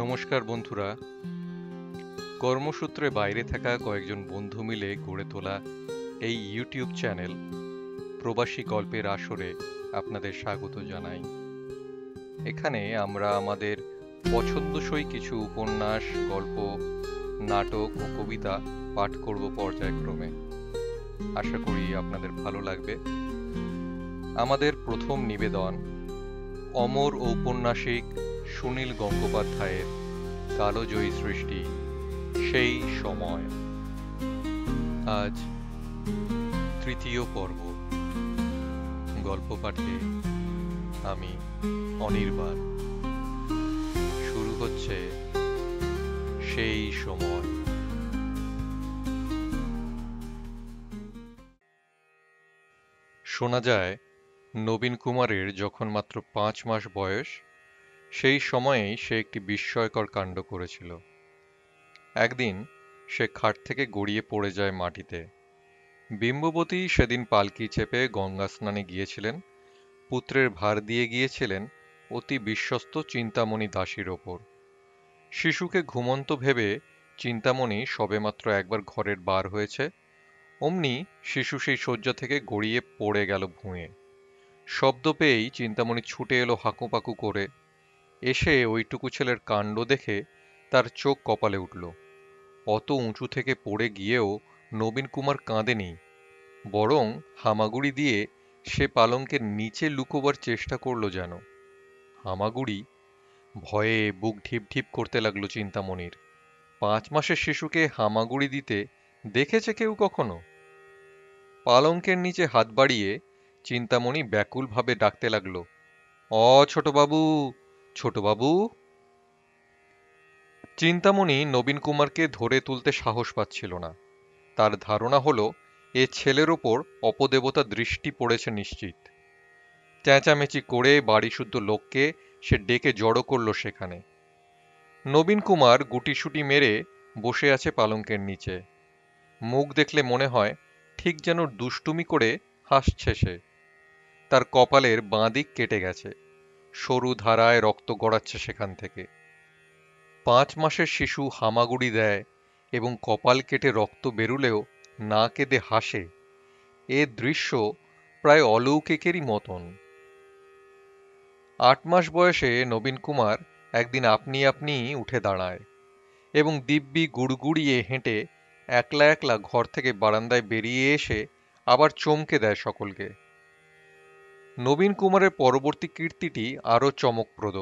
নমস্কার বন্ধুরা। কর্মসূত্রে বাইরে থাকা কয়েকজন বন্ধু মিলে গড়ে তোলা এই ইউটিউব চ্যানেল প্রবাসী গল্পের আসরে আপনাদের স্বাগত জানাই। এখানে আমরা আমাদের পছন্দসই কিছু উপন্যাস, গল্প, নাটক ও কবিতা পাঠ করব পর্যায়ক্রমে। আশা করি আপনাদের ভালো লাগবে। আমাদের প্রথম নিবেদন অমর ঔপন্যাসিক সুনীল গঙ্গোপাধ্যায়ের কালজয়ী সৃষ্টি সেই সময়। আজ তৃতীয় পর্ব। গল্প পাঠে আমি অনির্বাণ। শুরু হচ্ছে সেই সময়। শোনা যায় নবীন কুমারের যখন মাত্র 5 মাস বয়স, সেই সময়েই সে একটি বিস্ময়কর কাণ্ড করেছিল। একদিন সে খাট থেকে গড়িয়ে পড়ে যায় মাটিতে। বিম্ববতী সেদিন পালকি চেপে গঙ্গা স্নানে গিয়েছিলেন, পুত্রের ভার দিয়ে গিয়েছিলেন অতি বিশ্বস্ত চিন্তামণি দাসীর ওপর। শিশুকে ঘুমন্ত ভেবে চিন্তামণি সবেমাত্র একবার ঘরের বার হয়েছে, অমনি শিশু সেই শয্যা থেকে গড়িয়ে পড়ে গেল ভুঁয়ে। শব্দ পেয়েই চিন্তামণি ছুটে এলো হাঁকুপাঁকু করে। এসে ওইটুকু ছেলের কাণ্ড দেখে তার চোখ কপালে উঠল। অত উঁচু থেকে পড়ে গিয়েও নবীন কুমার কাঁদেনি, বরং হামাগুড়ি দিয়ে সে পালঙ্কের নিচে লুকোবার চেষ্টা করল যেন। হামাগুড়ি! ভয়ে বুক ঢিপ ঢিপ করতে লাগলো চিন্তামণির। 5 মাসের শিশুকে হামাগুড়ি দিতে দেখেছে কেউ কখনো? পালঙ্কের নিচে হাত বাড়িয়ে চিন্তামণি ব্যাকুলভাবে ডাকতে লাগলো, ছোটবাবু, ছোটবাবু! চিন্তামণি নবীন কুমারকে ধরে তুলতে সাহস পাচ্ছিল না। তার ধারণা হলো এ ছেলের ওপর অপদেবতা দৃষ্টি পড়েছে নিশ্চিত। চেঁচামেচি করে বাড়িসুদ্ধ লোককে সে ডেকে জড়ো করল সেখানে। নবীন কুমার গুটিসুটি মেরে বসে আছে পালঙ্কের নিচে। মুখ দেখলে মনে হয় ঠিক যেন দুষ্টুমি করে হাসছে সে। তার কপালের বাঁ দিক কেটে গেছে, সরু ধারায় রক্ত গড়াচ্ছে সেখান থেকে। 5 মাসের শিশু হামাগুড়ি দেয় এবং কপাল কেটে রক্ত বেরুলেও না কেঁদে হাসে, এ দৃশ্য প্রায় অলৌকিকেরই মতন। 8 মাস বয়সে নবীন কুমার একদিন আপনি আপনি উঠে দাঁড়ায় এবং দিব্যি গুড়গুড়িয়ে হেঁটে একলা একলা ঘর থেকে বারান্দায় বেরিয়ে এসে আবার চমকে দেয় সকলকে। নবীন কুমারের পরবর্তী কীর্তিটি আরও চমকপ্রদ।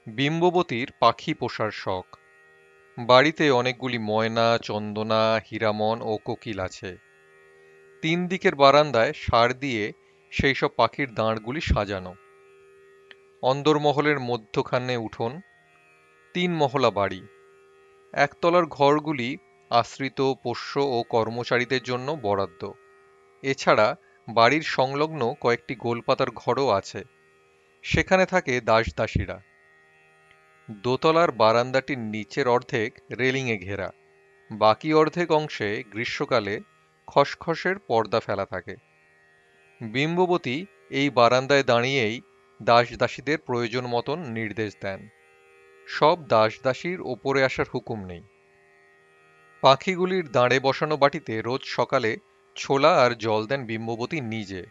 বিম্ববতীর পাখি পোষার শখ। বাড়িতে অনেকগুলি ময়না, চন্দনা, হীরামন ও কোকিল আছে। 3 দিকের বারান্দায় সার দিয়ে সেই সব পাখির দাঁড়গুলি সাজানো। অন্দরমহলের মধ্যখানে উঠোন, 3 মহলা বাড়ি। একতলার ঘরগুলি আশ্রিত পোষ্য ও কর্মচারীদের জন্য বরাদ্দ। এছাড়া বাড়ির সংলগ্ন কয়েকটি গোলপাতার ঘরও আছে, সেখানে থাকে দাসদাসীরা। দোতলার বারান্দাটির নিচের অর্ধেক রেলিংয়ে ঘেরা, বাকি অর্ধেক অংশে গ্রীষ্মকালে খসখসের পর্দা ফেলা থাকে। বিম্ববতী এই বারান্দায় দাঁড়িয়েই দাসদাসীদের প্রয়োজন মতন নির্দেশ দেন। সব দাসদাসীর ওপরে আসার হুকুম নেই। পাখিগুলির দাঁড়ে বসানো বাটিতে রোজ সকালে ছোলা আর জল দেন বিম্ববতী নিজে।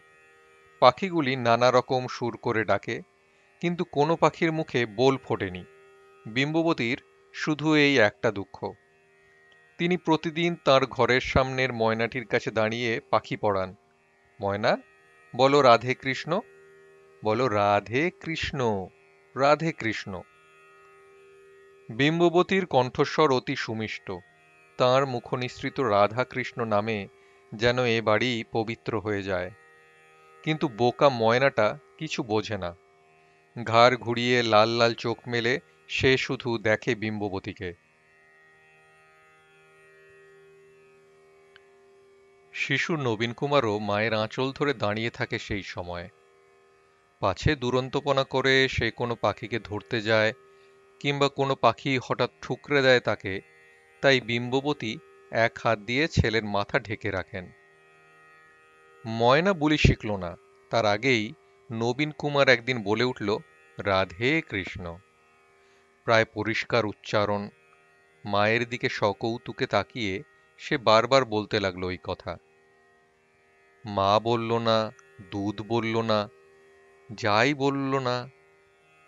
পাখিগুলি নানা রকম সুর করে ডাকে, কিন্তু কোনো পাখির মুখে বোল ফোটেনি। বিম্ববতীর শুধু এই একটা দুঃখ। তিনি প্রতিদিন তার ঘরের সামনের ময়নাটির কাছে দাঁড়িয়ে পাখি পড়ান। ময়না, বলো রাধে কৃষ্ণ, বলো রাধে কৃষ্ণ, রাধে কৃষ্ণ। বিম্ববতীর কণ্ঠস্বর অতি সুমিষ্ট। তাঁর মুখনিসৃত রাধা কৃষ্ণ নামে যেন এ বাড়ি পবিত্র হয়ে যায়। কিন্তু বোকা ময়নাটা কিছু বোঝে না। ঘাড় ঘুরিয়ে লাল লাল চোখ মেলে সে শুধু দেখে বিম্ববতীকে। শিশু নবীন কুমারও মায়ের আঁচল ধরে দাঁড়িয়ে থাকে সেই সময়। পাছে দুরন্তপনা করে সে কোনো পাখিকে ধরতে যায় কিংবা কোনো পাখি হঠাৎ ঠুকরে দেয় তাকে, তাই বিম্ববতী এক হাত দিয়ে ছেলের মাথা ঢেকে রাখেন। ময়না বুলি শিখল না, তার আগেই নবীন কুমার একদিন বলে উঠল, রাধে কৃষ্ণ। প্রায় পরিষ্কার উচ্চারণ। মায়ের দিকে সকৌতুকে তাকিয়ে সে বারবার বলতে লাগলো ওই কথা। মা বলল না, দুধ বলল না, যাই বলল না,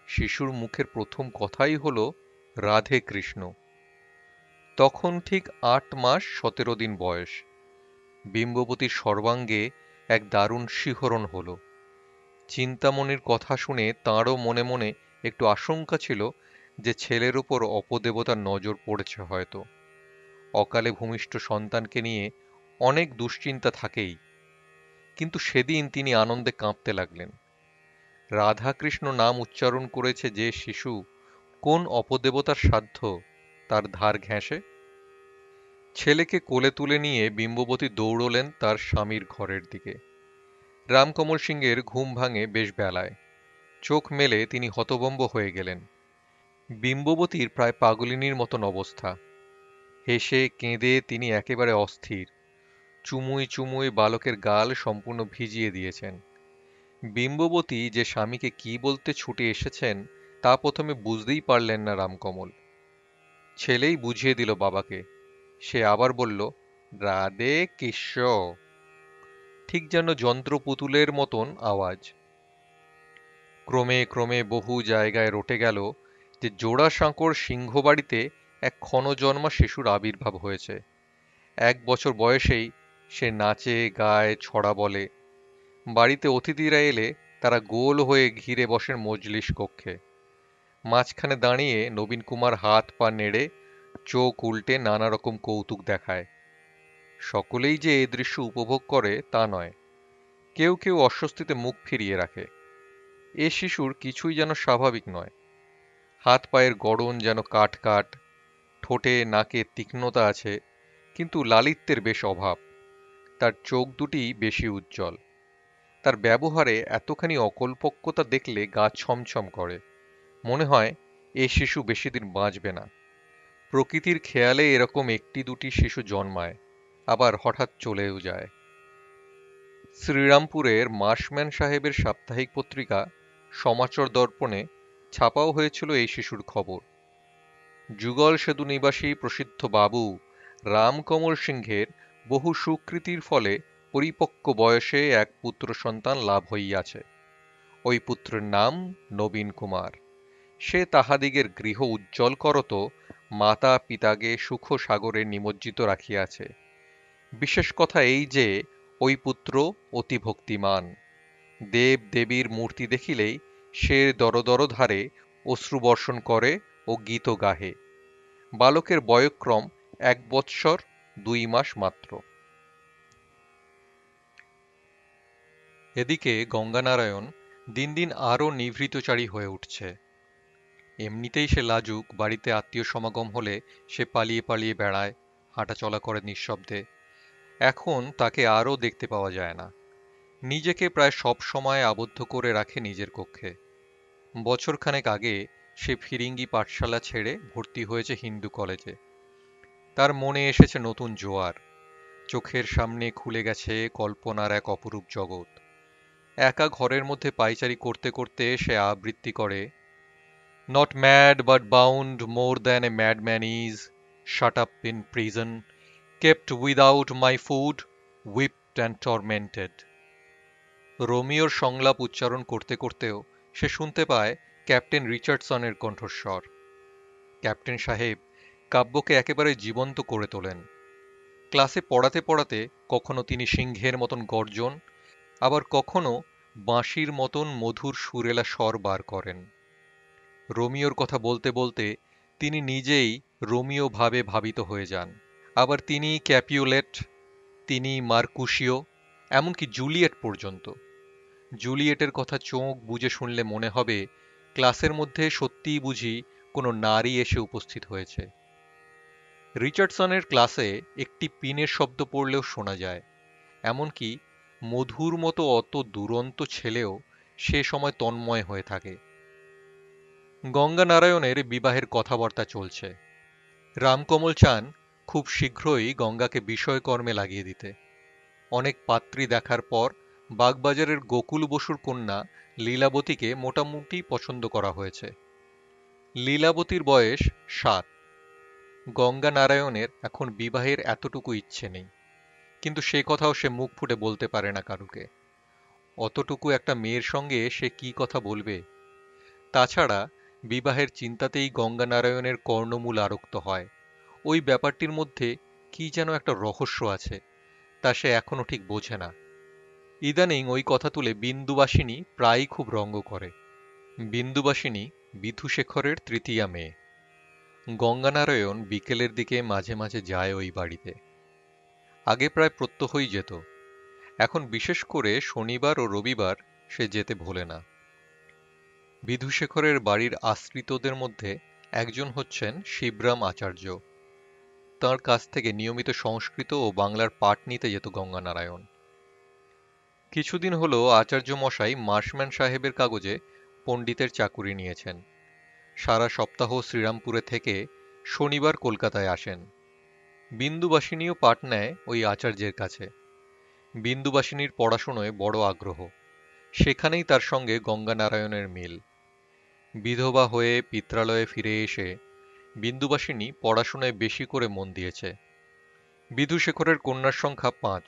শিশুর মুখের প্রথম কথাই হলো রাধে কৃষ্ণ। তখন ঠিক ৮ মাস ১৭ দিন বয়স। বিম্ববতীর সর্বাঙ্গে এক দারুণ শিহরণ হলো। চিন্তামণির কথা শুনে তাঁরও মনে মনে একটু আশঙ্কা ছিল যে ছেলের ওপর অপদেবতার নজর পড়েছে হয়তো। অকালে ভূমিষ্ঠ সন্তানকে নিয়ে অনেক দুশ্চিন্তা থাকেই, কিন্তু সেদিন তিনি আনন্দে কাঁপতে লাগলেন। রাধাকৃষ্ণ নাম উচ্চারণ করেছে যে শিশু, কোন অপদেবতার সাধ্য তার ধার ঘেঁষে? ছেলেকে কোলে তুলে নিয়ে বিম্ববতী দৌড়লেন তার স্বামীর ঘরের দিকে। রামকমল সিংহের ঘুম ভাঙে বেশ বেলায়। চোখ মেলে তিনি হতভম্ব হয়ে গেলেন। বিম্ববতীর প্রায় পাগলিনীর মতন অবস্থা। হেসে কেঁদে তিনি একেবারে অস্থির। চুমুই চুমুই বালকের গাল সম্পূর্ণ ভিজিয়ে দিয়েছেন। বিম্ববতী যে স্বামীকে কি বলতে ছুটে এসেছেন তা প্রথমে বুঝতেই পারলেন না রামকমল। ছেলেই বুঝিয়ে দিল বাবাকে। সে আবার বলল, রাধে কৃষ্ণ। ঠিক যেন যন্ত্রপুতুলের মতন আওয়াজ। ক্রমে ক্রমে বহু জায়গায় রটে গেল যে জোড়াসাঁকোর সিংহবাড়িতে এক ক্ষণজন্মা শিশুর আবির্ভাব হয়েছে। ১ বছর বয়সেই সে নাচে, গায়, ছড়া বলে। বাড়িতে অতিথিরা এলে তারা গোল হয়ে ঘিরে বসেন মজলিস কক্ষে। মাঝখানে দাঁড়িয়ে নবীন কুমার হাত পা নেড়ে চোখ উল্টে নানা রকম কৌতুক দেখায়। সকলেই যে এ দৃশ্য উপভোগ করে তা নয়, কেউ কেউ অস্বস্তিতে মুখ ফিরিয়ে রাখে। এ শিশুর কিছুই যেন স্বাভাবিক নয়। হাত পায়ের গড়ন যেন কাঠ কাঠ, ঠোঁটে নাকে তীক্ষ্ণতা আছে, কিন্তু লালিত্যের বেশ অভাব। তার চোখ দুটি বেশি উজ্জ্বল। তার ব্যবহারে এতখানি অকল্পক্যতা দেখলে গা ছমছম করে। মনে হয় এ শিশু বেশি দিন বাঁচবে না। প্রকৃতির খেয়ালে এরকম একটি দুটি শিশু জন্মায়, আবার হঠাৎ চলেও যায়। শ্রীরামপুরের মাসম্যান সাহেবের সাপ্তাহিক পত্রিকা সমাচার দর্পণে ছাপাও হয়েছিল এই শিশুর খবর। যুগল সেতু নিবাসী প্রসিদ্ধ বাবু রামকমল সিংহের বহু সুকৃতির ফলে পরিপক্ব বয়সে এক পুত্র সন্তান লাভ হইয়াছে। ওই পুত্রের নাম নবীন কুমার। সে তাহাদিগের গৃহ উজ্জ্বল করত, মাতা পিতাকে সুখ সাগরে নিমজ্জিত রাখিয়াছে। বিশেষ কথা এই যে ওই পুত্র অতি ভক্তিমান। দেব দেবীর মূর্তি দেখিলেই সে দরদরধারে অশ্রুবর্ষণ করে ও গীত গাহে। বালকের বয়ঃক্রম ১ বৎসর ২ মাস মাত্র। এদিকে গঙ্গানারায়ণ দিন দিন আরও নিভৃতচারী হয়ে উঠছে। এমনিতেই সে লাজুক, বাড়িতে আত্মীয় সমাগম হলে সে পালিয়ে পালিয়ে বেড়ায়, হাঁটাচলা করে নিঃশব্দে। এখন তাকে আরও দেখতে পাওয়া যায় না। নিজেকে প্রায় সব সময় আবদ্ধ করে রাখে নিজের কক্ষে। বছরখানেক আগে সে ফিরিঙ্গি পাঠশালা ছেড়ে ভর্তি হয়েছে হিন্দু কলেজে। তার মনে এসেছে নতুন জোয়ার। চোখের সামনে খুলে গেছে কল্পনার এক অপরূপ জগৎ। একা ঘরের মধ্যে পায়চারি করতে করতে সে আবৃত্তি করে, not mad but bound more than a madman is, shut up in prison, kept without my food, whipped and tormented. রোমিওর সংলাপ উচ্চারণ করতে করতেও সে শুনতে পায় ক্যাপ্টেন রিচার্ডসনের কণ্ঠস্বর। ক্যাপ্টেন সাহেব কাব্যকে একেবারে জীবন্ত করে তোলেন। ক্লাসে পড়াতে পড়াতে কখনো তিনি সিংহের মতন গর্জন, আবার কখনো বাঁশির মতন মধুর সুরেলা স্বর বার করেন। রোমিওর কথা বলতে বলতে তিনি নিজেই রোমিও ভাবে ভাবিত হয়ে যান। আবার তিনি ক্যাপিউলেট, তিনি মার্কুশিও, এমনকি জুলিয়েট পর্যন্ত। জুলিয়েটের কথা চোখ বুজে শুনলে মনে হবে ক্লাসের মধ্যে সত্যিই বুঝি কোনো নারী এসে উপস্থিত হয়েছে। রিচার্ডসনের ক্লাসে একটি পিনের শব্দ পড়লেও শোনা যায়। এমনকি মধুর মতো অত দুরন্ত ছেলেও সে সময় তন্ময় হয়ে থাকে। গঙ্গানারায়ণের বিবাহের কথাবার্তা চলছে। রামকমল চান খুব শীঘ্রই গঙ্গাকে বিষয়কর্মে লাগিয়ে দিতে। অনেক পাত্রী দেখার পর বাগবাজারের গোকুল বসুর কন্যা লীলাবতীকে মোটামুটি পছন্দ করা হয়েছে। লীলাবতীর বয়স 7। গঙ্গা নারায়ণের এখন বিবাহের এতটুকু ইচ্ছে নেই, কিন্তু সে কথাও সে মুখ ফুটে বলতে পারে না কারুকে। অতটুকু একটা মেয়ের সঙ্গে সে কি কথা বলবে? তাছাড়া বিবাহের চিন্তাতেই গঙ্গা নারায়ণের কর্ণমূল আরক্ত হয়। ওই ব্যাপারটির মধ্যে কি যেন একটা রহস্য আছে, তা সে এখনো ঠিক বোঝে না। ইদানিং ওই কথা তুলে বিন্দুবাসিনী প্রায়ই খুব রঙ্গ করে। বিন্দুবাসিনী বিধুশেখরের তৃতীয়া মেয়ে। গঙ্গানারায়ণ বিকেলের দিকে মাঝে মাঝে যায় ওই বাড়িতে। আগে প্রায় প্রত্যহই যেত, এখন বিশেষ করে শনিবার ও রবিবার সে যেতে ভোলে না। বিধুশেখরের বাড়ির আশ্রিতদের মধ্যে একজন হচ্ছেন শিবরাম আচার্য। তাঁর কাছ থেকে নিয়মিত সংস্কৃত ও বাংলার পাঠ নিতে যেত গঙ্গানারায়ণ। কিছুদিন হলো আচার্য মশাই মার্শম্যান সাহেবের কাগজে পণ্ডিতের চাকুরি নিয়েছেন। সারা সপ্তাহ শ্রীরামপুরে থেকে শনিবার কলকাতায় আসেন। বিন্দুবাসিনীও পাঠ নেয় ওই আচার্যের কাছে। বিন্দুবাসিনীর পড়াশুনোয় বড় আগ্রহ, সেখানেই তার সঙ্গে গঙ্গানারায়ণের মিল। বিধবা হয়ে পিত্রালয়ে ফিরে এসে বিন্দুবাসিনী পড়াশোনায় বেশি করে মন দিয়েছে। বিধুশেখরের কন্যার সংখ্যা 5।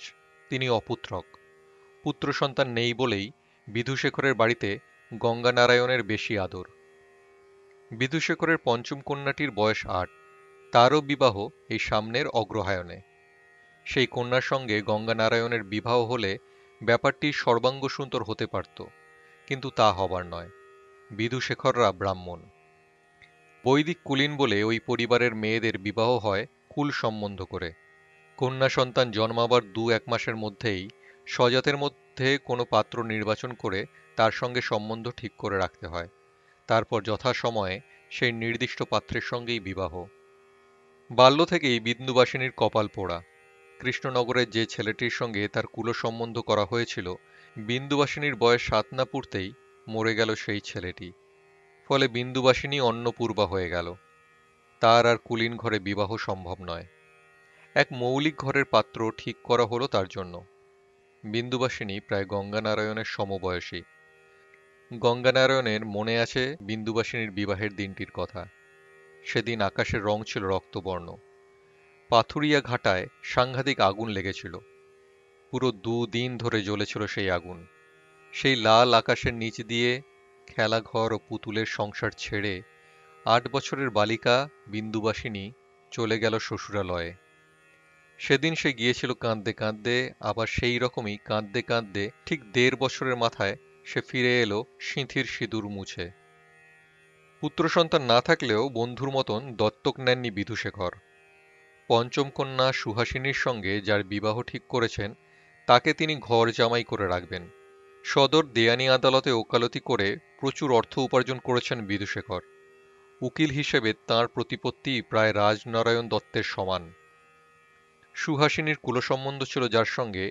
তিনি অপুত্রক। পুত্র সন্তান নেই বলেই বিধুশেখরের বাড়িতে গঙ্গানারায়ণের বেশি আদর। বিধুশেখরের পঞ্চম কন্যাটির বয়স 8। তারও বিবাহ এই সামনের অগ্রহায়ণে। সেই কন্যার সঙ্গে গঙ্গানারায়ণের বিবাহ হলে ব্যাপারটি সর্বাঙ্গ সুন্দর হতে পারত, কিন্তু তা হবার নয়। বিধুশেখররা ব্রাহ্মণ। বৈদিক কুলীন বলে ওই পরিবারের মেয়েদের বিবাহ হয় কুল সম্বন্ধ করে। কন্যা সন্তান জন্মাবার 2-1 মাসের মধ্যেই স্বজাতের মধ্যে কোনো পাত্র নির্বাচন করে তার সঙ্গে সম্বন্ধ ঠিক করে রাখতে হয়। তারপর যথাসময়ে সেই নির্দিষ্ট পাত্রের সঙ্গেই বিবাহ। বাল্য থেকেই বিন্দুবাসিনীর কপাল পোড়া। কৃষ্ণনগরের যে ছেলেটির সঙ্গে তার কুল সম্বন্ধ করা হয়েছিল, বিন্দুবাসিনীর বয়স 7 না পুড়তেই মরে গেল সেই ছেলেটি। ফলে বিন্দুবাসিনী অন্নপূর্বা হয়ে গেল। তার আর কুলীন ঘরে বিবাহ সম্ভব নয়। এক মৌলিক ঘরের পাত্র ঠিক করা হলো তার জন্য। বিন্দুবাসিনী প্রায় গঙ্গানারায়ণের সমবয়সী। গঙ্গানারায়ণের মনে আছে বিন্দুবাসিনীর বিবাহের দিনটির কথা। সেদিন আকাশের রং ছিল রক্তবর্ণ। পাথুরিয়া ঘাটায় সাংঘাতিক আগুন লেগেছিল। পুরো 2 দিন ধরে জ্বলেছিল সেই আগুন। সেই লাল আকাশের নিচ দিয়ে খেলাঘর ও পুতুলের সংসার ছেড়ে 8 বছরের বালিকা বিন্দুবাসিনী চলে গেল শ্বশুরালয়ে। সেদিন সে গিয়েছিল কাঁদতে কাঁদতে, আবার সেই রকমই কাঁদতে কাঁদতে ঠিক 1.5 বছরের মাথায় সে ফিরে এলো সিঁথির সিঁদুর মুছে। পুত্র সন্তান না থাকলেও বন্ধুর মতন দত্তক নেননি বিধুশেখর। পঞ্চম কন্যা সুহাসিনীর সঙ্গে যার বিবাহ ঠিক করেছেন, তাকে তিনি ঘর জামাই করে রাখবেন। সদর দেয়ানি আদালতে ওকালতি করে প্রচুর অর্থ উপার্জন করেছেন বিধুশেখর। উকিল হিসেবে তাঁর প্রতিপত্তি প্রায় রাজনারায়ণ দত্তের সমান। সুহাসিনীর কুলসম্বন্ধ ছিল যার সঙ্গে,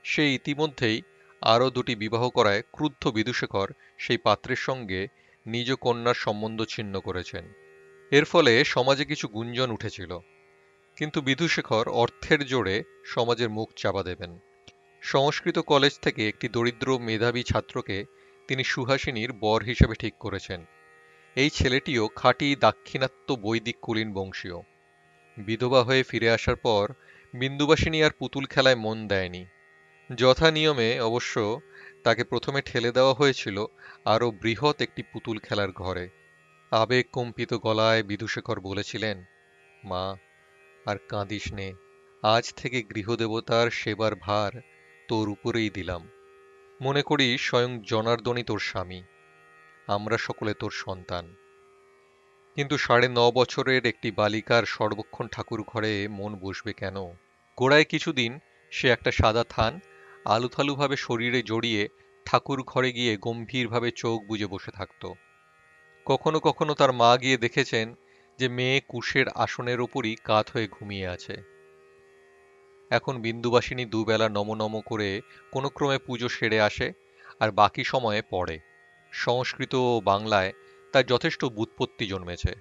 সে ইতিমধ্যেই আরও 2টি বিবাহ করায় ক্রুদ্ধ বিধুশেখর সেই পাত্রের সঙ্গে নিজ কন্যার সম্বন্ধ ছিন্ন করেছেন। এর ফলে সমাজে কিছু গুঞ্জন উঠেছিল, কিন্তু বিধুশেখর অর্থের জোরে সমাজের মুখ চাপা দেবেন। সংস্কৃত কলেজ থেকে একটি দরিদ্র মেধাবী ছাত্রকে তিনি সুহাসিনীর বর হিসেবে ঠিক করেছেন। এই ছেলেটিও খাঁটি দাক্ষিণাত্য বৈদিক কুলীন বংশীয়। বিধবা হয়ে ফিরে আসার পর বিন্দুবাসিনী আর পুতুল খেলায় মন দেয়নি। যথা নিয়মে অবশ্য তাকে প্রথমে ঠেলে দেওয়া হয়েছিল আরও বৃহৎ একটি পুতুল খেলার ঘরে। আবেগ কম্পিত গলায় বিধুশেখর বলেছিলেন, মা, আর কাঁদিস নে। আজ থেকে গৃহদেবতার সেবার ভার তোর উপরেই দিলাম। মনে করি স্বয়ং জনার্দনই তোর স্বামী, আমরা সকলে তোর সন্তান। কিন্তু 9.5 বছরের একটি বালিকার সর্বক্ষণ ঠাকুর ঘরে মন বসবে কেন? গোড়ায় কিছুদিন সে একটা সাদা থান আলুথালুভাবে শরীরে জড়িয়ে ঠাকুর ঘরে গিয়ে গম্ভীরভাবে চোখ বুজে বসে থাকত। কখনো কখনো তার মা গিয়ে দেখেছেন যে মেয়ে কুশের আসনের ওপরই কাত হয়ে ঘুমিয়ে আছে। এখন বিন্দুবাসিনী দুবেলা নম করে কোনো ক্রমে পুজো সেরে আসে, আর বাকি সময়ে পড়ে। সংস্কৃত ও বাংলায় তার যথেষ্ট ব্যুৎপত্তি জন্মেছে।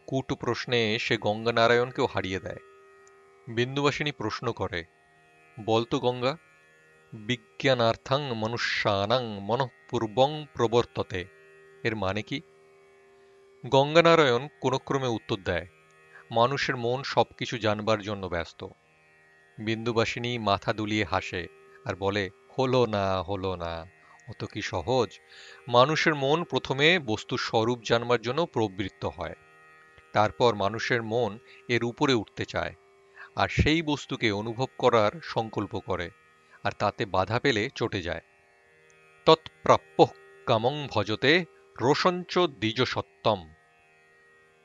কূট প্রশ্নে সে গঙ্গানারায়ণকেও হারিয়ে দেয়। বিন্দুবাসিনী প্রশ্ন করে, বলতো গঙ্গা, বিজ্ঞানার্থং মনুষ্যানাং মনঃপূর্বং প্রবর্ততে, এর মানে কি? গঙ্গানারায়ণ কোনক্রমে উত্তর দেয়, মানুষের মন সবকিছু জানবার জন্য ব্যস্ত। বিন্দুবাসিনী মাথা দুলিয়ে হাসে আর বলে, হলো না, হলো না, অত কি সহজ? মানুষের মন প্রথমে বস্তুর স্বরূপ জানবার জন্য প্রবৃত্ত হয়, তারপর মানুষের মন এর উপরে উঠতে চায়, আর সেই বস্তুকে অনুভব করার সংকল্প করে, আর তাতে বাধা পেলে চটে যায়। তৎপ্রাপ্যঃ কামং ভজতে রোষঞ্চ দ্বিজ সত্যম।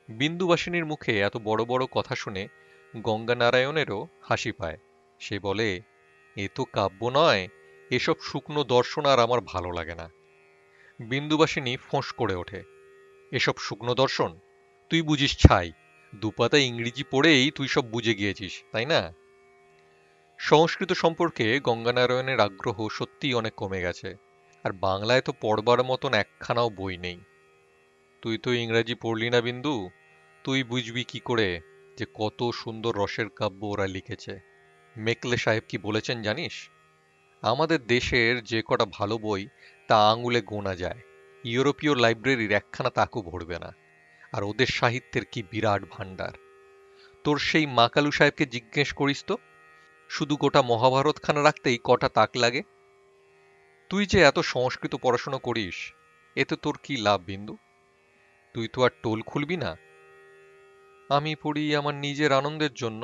বিন্দুবাসিনীর মুখে এত বড় বড় কথা শুনে গঙ্গানারায়ণেরও হাসি পায়। সে বলে, এ তো কাব্য নয়, এসব শুকনো দর্শন আর আমার ভালো লাগে না। বিন্দুবাসিনী ফোঁস করে ওঠে, এসব শুকনো দর্শন? তুই বুঝিস ছাই, দুপাতা ইংরেজি পড়েই তুই সব বুঝে গিয়েছিস, তাই না? সংস্কৃত সম্পর্কে গঙ্গানারায়ণের আগ্রহ সত্যিই অনেক কমে গেছে, আর বাংলায় তো পড়বার মতন একখানাও বই নেই। তুই তো ইংরাজি পড়লি না বিন্দু, তুই বুঝবি কি করে যে কত সুন্দর রসের কাব্য ওরা লিখেছে। মেকলে সাহেব কি বলেছেন জানিস? আমাদের দেশের যে কটা ভালো বই তা আঙুলে গোনা যায়, ইউরোপীয় লাইব্রেরির একখানা তাকও ভরবে না। আর ওদের সাহিত্যের কি বিরাট ভাণ্ডার! তোর সেই মাকালু সাহেবকে জিজ্ঞেস করিস তো, শুধু গোটা মহাভারত খানা রাখতেই কটা তাক লাগে। তুই যে এত সংস্কৃত পড়াশোনা করিস, এতে তোর কি লাভ বিন্দু? তুই তো আর টোল খুলবি না। আমি পড়ি আমার নিজের আনন্দের জন্য।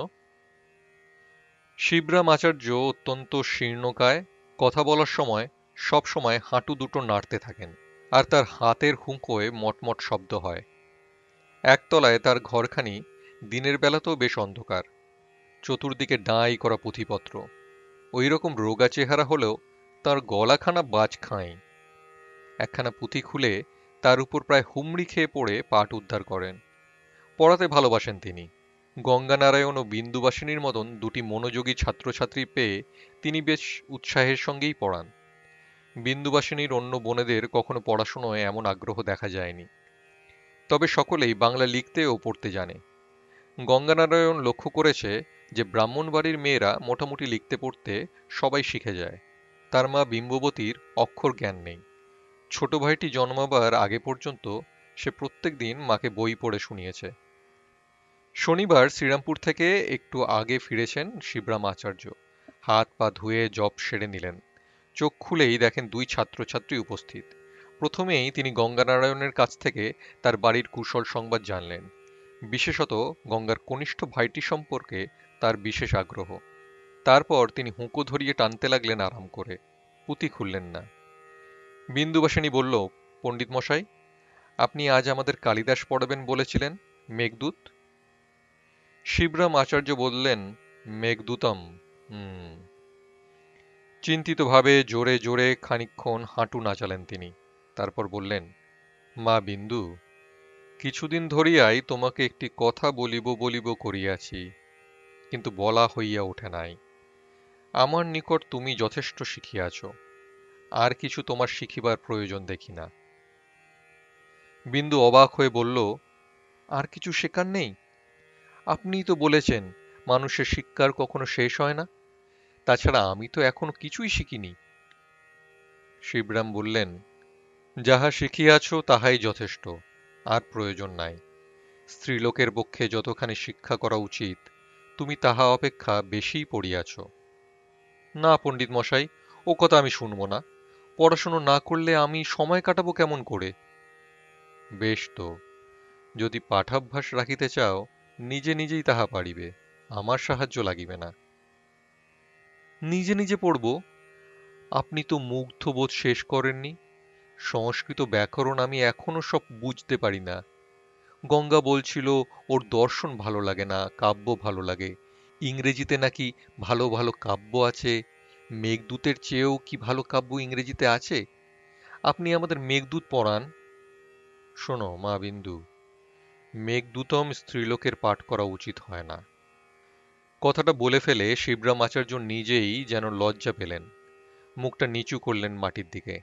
শিবরাম আচার্য অত্যন্ত শীর্ণকায়, কথা বলার সময় সব সময় হাঁটু দুটো নাড়তে থাকেন, আর তার হাতের হুঁকোয় মটমট শব্দ হয়। একতলায় তার ঘরখানি দিনের বেলাতেও বেশ অন্ধকার, চতুর্দিকে ডাঁই করা পুঁথিপত্র। ওই রকম রোগা চেহারা হলেও তার গলাখানা বাজ খাঁই। একখানা পুঁথি খুলে তার উপর প্রায় হুমড়ি খেয়ে পড়ে পাঠ উদ্ধার করেন। পড়াতে ভালোবাসেন তিনি। গঙ্গানারায়ণ ও বিন্দুবাসিনীর মতন দুটি মনোযোগী ছাত্রছাত্রী পেয়ে তিনি বেশ উৎসাহের সঙ্গেই পড়ান। বিন্দুবাসিনীর অন্য বোনেদের কখনো পড়াশুনোয় এমন আগ্রহ দেখা যায়নি, তবে সকলেই বাংলা লিখতে ও পড়তে জানে। গঙ্গানারায়ণ লক্ষ্য করেছে যে ব্রাহ্মণ বাড়ির মেয়েরা মোটামুটি লিখতে পড়তে সবাই শিখে যায়। তার মা বিম্ববতীর অক্ষর জ্ঞান নেই। ছোট ভাইটি জন্মাবার আগে পর্যন্ত সে প্রত্যেক দিন মাকে বই পড়ে শুনিয়েছে। শনিবার শ্রীরামপুর থেকে একটু আগে ফিরেছেন শিবরাম আচার্য। হাত পা ধুয়ে জব সেরে নিলেন। চোখ খুলেই দেখেন দুই ছাত্রছাত্রী উপস্থিত। প্রথমেই তিনি গঙ্গানারায়ণের কাছ থেকে তার বাড়ির কুশল সংবাদ জানলেন। বিশেষত গঙ্গার কনিষ্ঠ ভাইটি সম্পর্কে তার বিশেষ আগ্রহ। তারপর তিনি হুঁকো ধরিয়ে টানতে লাগলেন আরাম করে, পুঁতি খুললেন না। বিন্দুবাসিনী বলল, পণ্ডিত মশাই, আপনি আজ আমাদের কালিদাস পড়াবেন বলেছিলেন, মেঘদূত। শিবরাম আচার্য বললেন, মেঘদূতম। হুম। চিন্তিতভাবে জোরে জোরে খানিকক্ষণ হাঁটু নাচালেন তিনি। তারপর বললেন, মা বিন্দু, কিছুদিন ধরিয়াই তোমাকে একটি কথা বলিব বলিব করিয়াছি, কিন্তু বলা হইয়া ওঠে নাই। আমার নিকট তুমি যথেষ্ট শিখিয়াছ, আর কিছু তোমার শিখিবার প্রয়োজন দেখি না। বিন্দু অবাক হয়ে বলল, আর কিছু শেখার নেই? আপনিই তো বলেছেন মানুষের শিক্ষার কখনো শেষ হয় না। তাছাড়া আমি তো এখনো কিছুই শিখিনি। শিবরাম বললেন, যাহা শিখিয়াছ তাহাই যথেষ্ট, আর প্রয়োজন নাই। স্ত্রীলোকের পক্ষে যতখানি শিক্ষা করা উচিত তুমি তাহা অপেক্ষা বেশিই পড়িয়াছ। না পণ্ডিত মশাই, ও কথা আমি শুনব না। পড়াশুনো না করলে আমি সময় কাটাবো কেমন করে? বেশ তো, যদি পাঠাভ্যাস রাখিতে চাও, নিজে নিজেই তাহা পারিবে, আমার সাহায্য লাগিবে না। নিজে নিজে পড়ব? আপনি তো মুগ্ধবোধ শেষ করেননি। সংস্কৃত ব্যাকরণ আমি এখনো সব বুঝতে পারি না। গঙ্গা বলছিল ওর দর্শন ভালো লাগে না, কাব্য ভালো লাগে। ইংরেজিতে নাকি ভালো ভালো কাব্য আছে। মেঘদূতের চেয়েও কি ভালো কাব্য ইংরেজিতে আছে? আপনি আমাদের মেঘদূত পড়ান। শোনো মা বিন্দু, মেঘদূতম স্ত্রীলোকের পাঠ করা উচিত হয় না। কথাটা বলে ফেলে শিবরাম আচার্য নিজেই যেন লজ্জা পেলেন। মুখটা নিচু করলেন মাটির দিকে।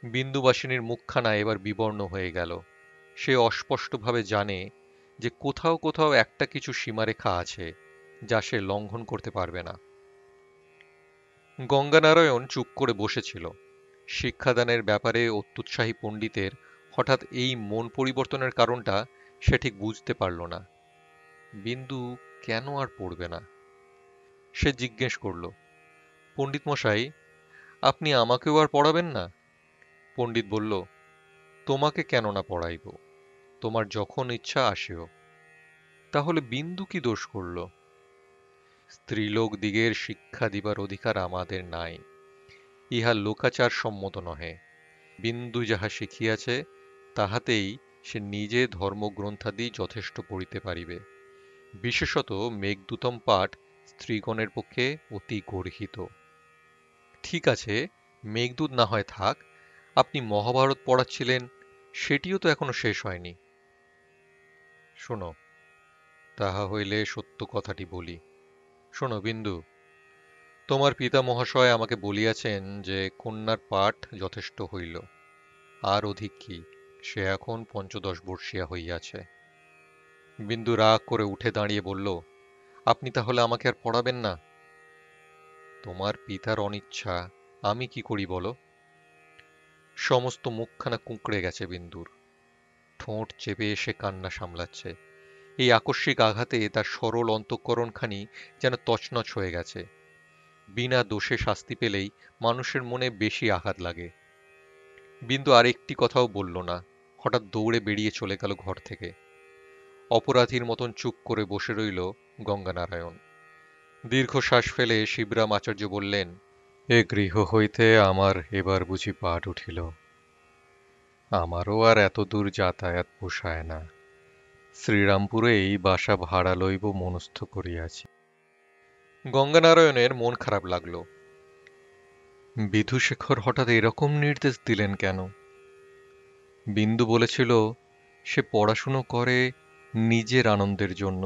বিন্দুবাসিনীর মুখখানা এবার বিবর্ণ হয়ে গেল। সে অস্পষ্টভাবে জানে যে কোথাও কোথাও একটা কিছু সীমারেখা আছে যা সে লঙ্ঘন করতে পারবে না। গঙ্গানারায়ণ চুপ করে বসেছিল। শিক্ষাদানের ব্যাপারে অত্যুৎসাহী পণ্ডিতের হঠাৎ এই মন পরিবর্তনের কারণটা সে ঠিক বুঝতে পারল না। বিন্দু কেন আর পড়বে না? সে জিজ্ঞেস করল, পণ্ডিত মশাই, আপনি আমাকেও আর পড়াবেন না? পণ্ডিত বলল, তোমাকে কেন না পড়াইব, তোমার যখন ইচ্ছা আসিও। তাহলে বিন্দু কি দোষ করল? স্ত্রীলোক দিগের শিক্ষা দিবার অধিকার আমাদের নাই, ইহা লোকাচার সম্মত নহে। বিন্দু যাহা শিখিয়াছে তাহাতেই সে নিজে ধর্মগ্রন্থাদি যথেষ্ট পড়িতে পারিবে। বিশেষত মেঘদূতম পাঠ স্ত্রীগণের পক্ষে অতি গর্হিত। ঠিক আছে, মেঘদূত না হয় থাক, আপনি মহাভারত পড়াচ্ছিলেন, সেটিও তো এখনো শেষ হয়নি। শোনো, তাহা হইলে সত্য কথাটি বলি। শোনো বিন্দু, তোমার পিতা মহাশয় আমাকে বলিয়াছেন যে কন্যার পাঠ যথেষ্ট হইল, আর অধিক কি, সে এখন 15 বর্ষীয়া হইয়াছে। বিন্দু রাগ করে উঠে দাঁড়িয়ে বলল, আপনি তাহলে আমাকে আর পড়াবেন না? তোমার পিতার অনিচ্ছা, আমি কি করি বলো? সমস্ত মুখখানা কুঁকড়ে গেছে বিন্দুর। ঠোঁট চেপে এসে কান্না সামলাচ্ছে। এই আকস্মিক আঘাতে তার সরল অন্তঃকরণখানি যেন তছনছ হয়ে গেছে। বিনা দোষে শাস্তি পেলেই মানুষের মনে বেশি আঘাত লাগে। বিন্দু আর একটি কথাও বলল না, হঠাৎ দৌড়ে বেরিয়ে চলে গেল ঘর থেকে। অপরাধীর মতন চুপ করে বসে রইল গঙ্গানারায়ণ। দীর্ঘশ্বাস ফেলে শিবরাম আচার্য বললেন, এ গৃহ হইতে আমার এবার বুঝি পাঠ উঠিল। আমারও আর এত দূর যাতায়াত পোষায় না। শ্রীরামপুরেই বাসা ভাড়া লইব মনস্থ করিয়াছি। গঙ্গানারায়ণের মন খারাপ লাগলো। বিধুশেখর হঠাৎ এরকম নির্দেশ দিলেন কেন? বিন্দু বলেছিল সে পড়াশুনো করে নিজের আনন্দের জন্য।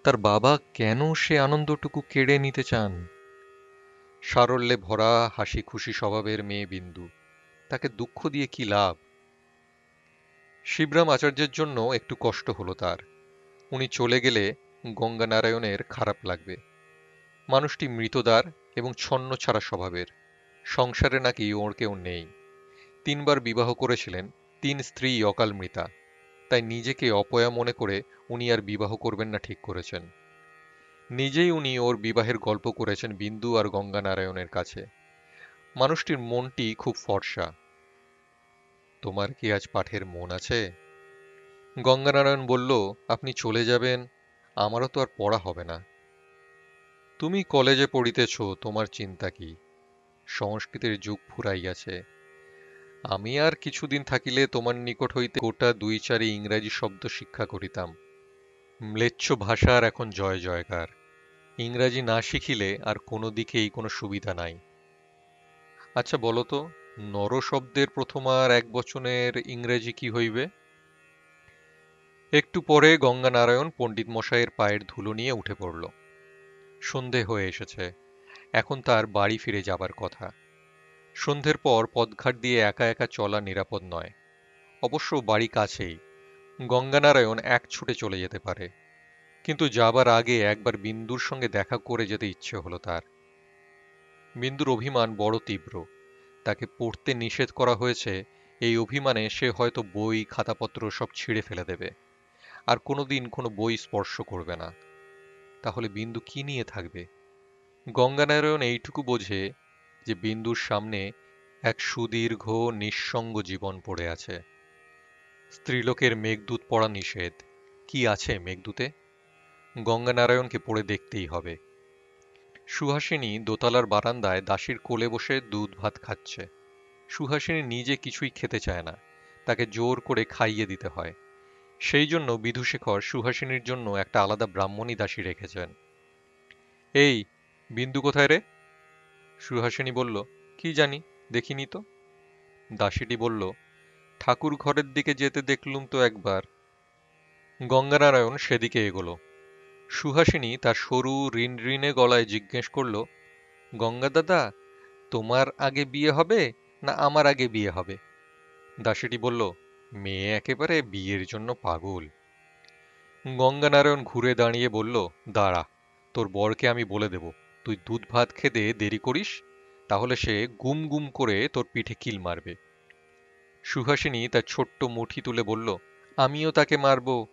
তার বাবা কেন সে আনন্দটুকু কেড়ে নিতে চান? সারল্যে ভরা হাসি খুশি স্বভাবের মেয়ে বিন্দু, তাকে দুঃখ দিয়ে কি লাভ? শিবরাম আচার্যের জন্য একটু কষ্ট হলো তার। উনি চলে গেলে গঙ্গানারায়ণের খারাপ লাগবে। মানুষটি মৃতদার এবং ছন্নছাড়া স্বভাবের। সংসারে নাকি ওর কেউ নেই। 3বার বিবাহ করেছিলেন, 3 স্ত্রী অকাল মৃতা। তাই নিজেকে অপয়া মনে করে উনি আর বিবাহ করবেন না ঠিক করেছেন। নিজেই উনি ওর বিবাহের গল্প করেছেন বিন্দু আর গঙ্গানারায়ণের কাছে। মানুষটির মনটি খুব ফর্সা। তোমার কি আজ পাঠের মন আছে? গঙ্গানারায়ণ বলল, আপনি চলে যাবেন, আমারও তো আর পড়া হবে না। তুমি কলেজে পড়িতেছ, তোমার চিন্তা কি? সংস্কৃতের যুগ ফুরাইয়াছে। আমি আর কিছুদিন থাকিলে তোমার নিকট হইতে গোটা 2-4 ইংরাজি শব্দ শিক্ষা করিতাম। ম্লেচ্ছ ভাষার এখন জয় জয়কার। ইংরাজি না শিখিলে আর কোনো দিকেই কোনো সুবিধা নাই। আচ্ছা বলো তো, নর শব্দের প্রথমার একবচনের ইংরেজি কি হইবে? একটু পরে গঙ্গানারায়ণ পণ্ডিত মশাইয়ের পায়ের ধুলো নিয়ে উঠে পড়ল। সন্ধে হয়ে এসেছে, এখন তার বাড়ি ফিরে যাবার কথা। সন্ধ্যের পর পথঘাট দিয়ে একা একা চলা নিরাপদ নয়। অবশ্য বাড়ি কাছেই, গঙ্গানারায়ণ এক ছুটে চলে যেতে পারে। কিন্তু যাবার আগে একবার বিন্দুর সঙ্গে দেখা করে যেতে ইচ্ছে হলো তার। বিন্দুর অভিমান বড় তীব্র। তাকে পড়তে নিষেধ করা হয়েছে, এই অভিমানে সে হয়তো বই খাতাপত্র সব ছিঁড়ে ফেলে দেবে, আর কোনোদিন কোনো বই স্পর্শ করবে না। তাহলে বিন্দু কি নিয়ে থাকবে? গঙ্গানারায়ণ এইটুকু বোঝে যে বিন্দুর সামনে এক সুদীর্ঘ নিঃসঙ্গ জীবন পড়ে আছে। স্ত্রীলোকের মেঘদূত পড়া নিষেধ। কি আছে মেঘদূতে? গঙ্গানারায়ণকে পড়ে দেখতেই হবে। সুহাসিনী দোতলার বারান্দায় দাসীর কোলে বসে দুধ ভাত খাচ্ছে। সুহাসিনী নিজে কিছুই খেতে চায় না, তাকে জোর করে খাইয়ে দিতে হয়। সেই জন্য বিধুশেখর সুহাসিনীর জন্য একটা আলাদা ব্রাহ্মণী দাসী রেখেছেন। এই, বিন্দু কোথায় রে? সুহাসিনী বলল, কি জানি, দেখিনি তো। দাসীটি বলল, ঠাকুর ঘরের দিকে যেতে দেখলুম তো একবার। গঙ্গানারায়ণ সেদিকে এগোলো। সুহাসিনী তার সরু রিনরিনে গলায় জিজ্ঞেস করল, গঙ্গা দাদা, তোমার আগে বিয়ে হবে না আমার আগে বিয়ে হবে? দাসীটি বলল, মেয়ে একেবারে বিয়ের জন্য পাগল। গঙ্গানারায়ণ ঘুরে দাঁড়িয়ে বলল, দাঁড়া, তোর বরকে আমি বলে দেব, তুই দুধ ভাত খেতে দেরি করিস, তাহলে সে গুম গুম করে তোর পিঠে কিল মারবে। সুহাসিনী তার ছোট্ট মুঠি তুলে বলল, আমিও তাকে মারব।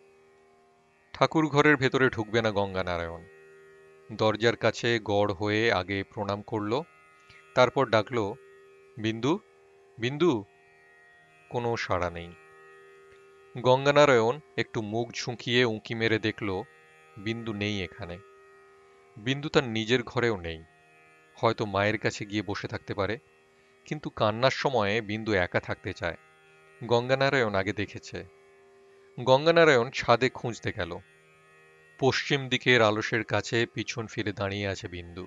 ঠাকুর ঘরের ভেতরে ঢুকবে না গঙ্গানারায়ণ। দরজার কাছে গড় হয়ে আগে প্রণাম করল, তারপর ডাকল, বিন্দু, বিন্দু। কোনো সাড়া নেই। গঙ্গানারায়ণ একটু মুখ ঝুঁকিয়ে উঁকি মেরে দেখল বিন্দু নেই এখানে। বিন্দু তার নিজের ঘরেও নেই। হয়তো মায়ের কাছে গিয়ে বসে থাকতে পারে, কিন্তু কান্নার সময়ে বিন্দু একা থাকতে চায়। গঙ্গানারায়ণ আগে দেখেছে। গঙ্গানারায়ণ ছাদে খুঁজতে গেল। পশ্চিম দিকের আলসের কাছে পিছন ফিরে দাঁড়িয়ে আছে বিন্দু।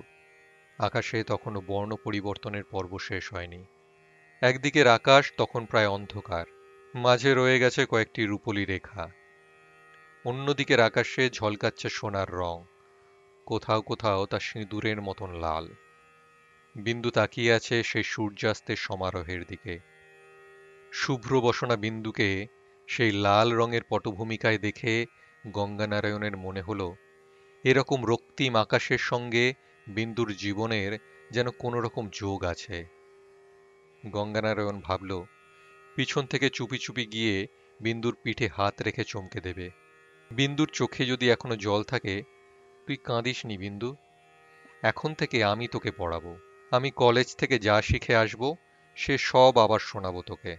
আকাশে তখনও বর্ণ পরিবর্তনের পর্ব শেষ হয়নি। একদিকের আকাশ তখন প্রায় অন্ধকার, মাঝে রয়ে গেছে কয়েকটি রূপলি রেখা। অন্যদিকের আকাশে ঝলকাচ্ছে সোনার রং, কোথাও কোথাও তা সিঁদুরের মতন লাল। বিন্দু তাকিয়ে আছে সেই সূর্যাস্তের সমারোহের দিকে। শুভ্র বসনা বিন্দুকে সেই লাল রঙের পটভূমিকায় দেখে গঙ্গানারায়ণের মনে হল এরকম রক্তিম আকাশের সঙ্গে বিন্দুর জীবনের যেন কোনো রকম যোগ আছে। গঙ্গানারায়ণ ভাবল, পিছন থেকে চুপি চুপি গিয়ে বিন্দুর পিঠে হাত রেখে চমকে দেবে। বিন্দুর চোখে যদি এখনো জল থাকে, তুই কাঁদিসনি বিন্দু, এখন থেকে আমি তোকে পড়াবো। আমি কলেজ থেকে যা শিখে আসব সে সব আবার শোনাবো তোকে।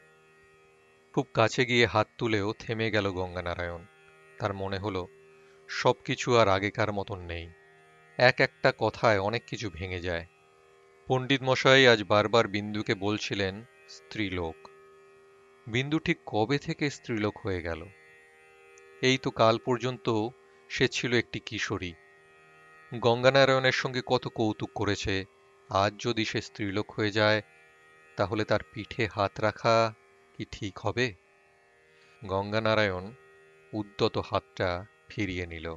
খুব কাছে গিয়ে হাত তুলেও থেমে গেল গঙ্গানারায়ণ। তার মনে হলো সবকিছু আর আগেকার মতন নেই। এক একটা কথায় অনেক কিছু ভেঙে যায়। পণ্ডিত মশাই আজ বারবার বিন্দুকে বলছিলেন স্ত্রীলোক। বিন্দু ঠিক কবে থেকে স্ত্রীলোক হয়ে গেল? এই তো কাল পর্যন্ত সে ছিল একটি কিশোরী। গঙ্গানারায়ণের সঙ্গে কত কৌতুক করেছে। আজ যদি সে স্ত্রীলোক হয়ে যায়, তাহলে তার পিঠে হাত রাখা কি ঠিক হবে? গঙ্গানারায়ণ উদ্যত হাতটা ফিরিয়ে নিল।